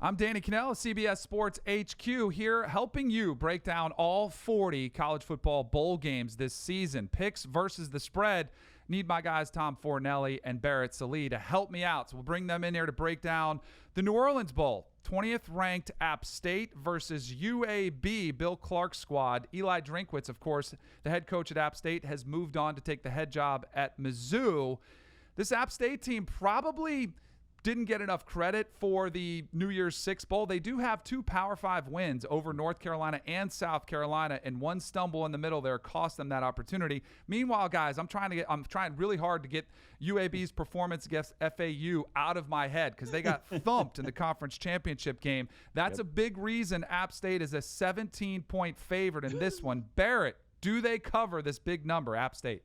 I'm Danny Kanell, CBS Sports HQ, here helping you break down all 40 college football bowl games this season. Picks versus the spread. Need my guys Tom Fornelli and Barrett Sallee to help me out. So we'll bring them in here to break down the New Orleans Bowl. 20th ranked App State versus UAB, Bill Clark's squad. Eli Drinkwitz, of course, the head coach at App State, has moved on to take the head job at Mizzou. This App State team probably didn't get enough credit for the New Year's Six Bowl. They do have two Power 5 wins over North Carolina and South Carolina, and one stumble in the middle there cost them that opportunity. Meanwhile, guys, I'm trying really hard to get UAB's performance against FAU out of my head because they got thumped in the conference championship game. That's a big reason App State is a 17-point favorite in this one. Barrett, do they cover this big number, App State?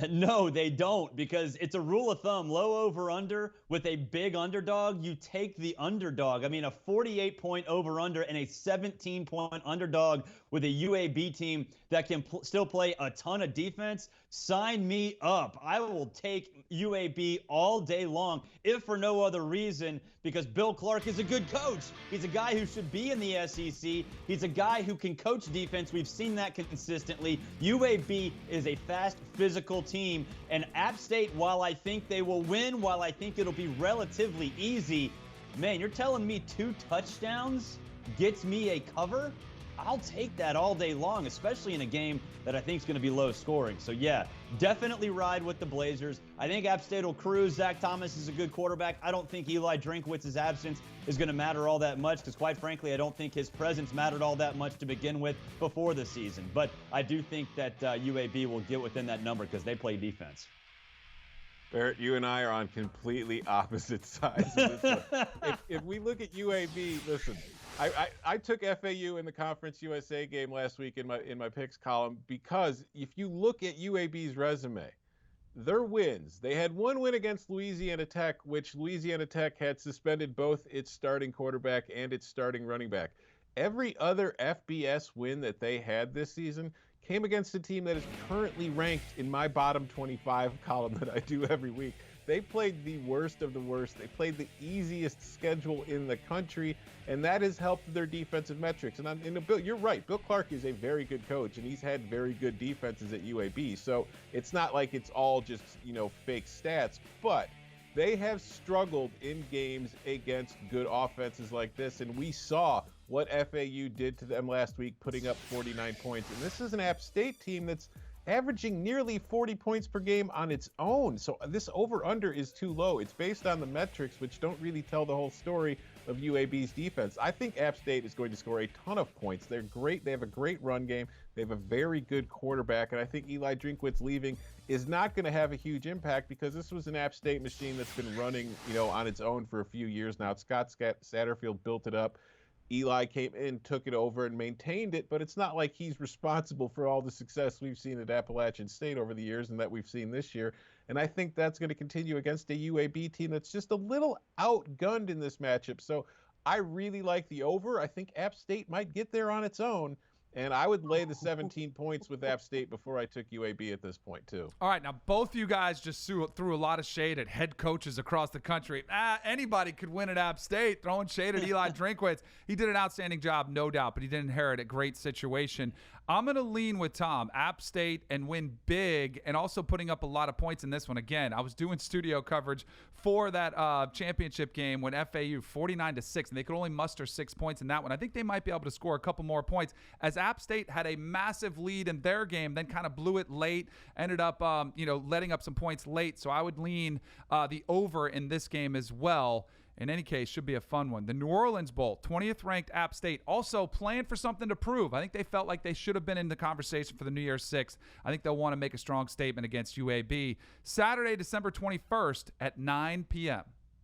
No, they don't, because it's a rule of thumb. Low over under with a big underdog, you take the underdog. I mean, a 48-point over under and a 17-point underdog with a UAB team that can still play a ton of defense. Sign me up. I will take UAB all day long, if for no other reason, because Bill Clark is a good coach. He's a guy who should be in the SEC. He's a guy who can coach defense. We've seen that consistently. UAB is a fast, physical team, and App State, while I think they will win, while I think it'll be relatively easy, man, you're telling me 2 touchdowns gets me a cover? I'll take that all day long, especially in a game that I think is going to be low scoring. So yeah, definitely ride with the Blazers. I think App State will cruise. Zach Thomas is a good quarterback. I don't think Eli Drinkwitz's absence is going to matter all that much because, quite frankly, I don't think his presence mattered all that much to begin with before the season. But I do think that UAB will get within that number because they play defense. Barrett, you and I are on completely opposite sides of this one. If we look at UAB, listen, I took FAU in the Conference USA game last week in my picks column because if you look at UAB's resume, their wins, they had one win against Louisiana Tech, which Louisiana Tech had suspended both its starting quarterback and its starting running back. Every other FBS win that they had this season came against a team that is currently ranked in my bottom 25 column that I do every week. They played the worst of the worst. They played the easiest schedule in the country, and that has helped their defensive metrics. And Bill, you're right. Bill Clark is a very good coach, and he's had very good defenses at UAB. So it's not like it's all just, fake stats, but they have struggled in games against good offenses like this, and we saw what FAU did to them last week, putting up 49 points. And this is an App State team that's averaging nearly 40 points per game on its own. So this over-under is too low. It's based on the metrics, which don't really tell the whole story of UAB's defense. I think App State is going to score a ton of points. They're great. They have a great run game. They have a very good quarterback. And I think Eli Drinkwitz leaving is not going to have a huge impact because this was an App State machine that's been running, on its own for a few years now. Scott Satterfield built it up. Eli came in, took it over, and maintained it, but it's not like he's responsible for all the success we've seen at Appalachian State over the years and that we've seen this year. And I think that's going to continue against a UAB team that's just a little outgunned in this matchup. So I really like the over. I think App State might get there on its own. And I would lay the 17 points with App State before I took UAB at this point, too. All right, now both you guys just threw a lot of shade at head coaches across the country. Anybody could win at App State, throwing shade at Eli Drinkwitz. He did an outstanding job, no doubt, but he didn't inherit a great situation. I'm going to lean with Tom, App State, and win big, and also putting up a lot of points in this one. Again, I was doing studio coverage for that championship game when FAU 49-6, and they could only muster 6 points in that one. I think they might be able to score a couple more points as App State had a massive lead in their game, then kind of blew it late, ended up, letting up some points late. So I would lean the over in this game as well. In any case, should be a fun one. The New Orleans Bowl, 20th ranked App State, also playing for something to prove. I think they felt like they should have been in the conversation for the New Year's Six. I think they'll want to make a strong statement against UAB. Saturday, December 21st at 9 p.m.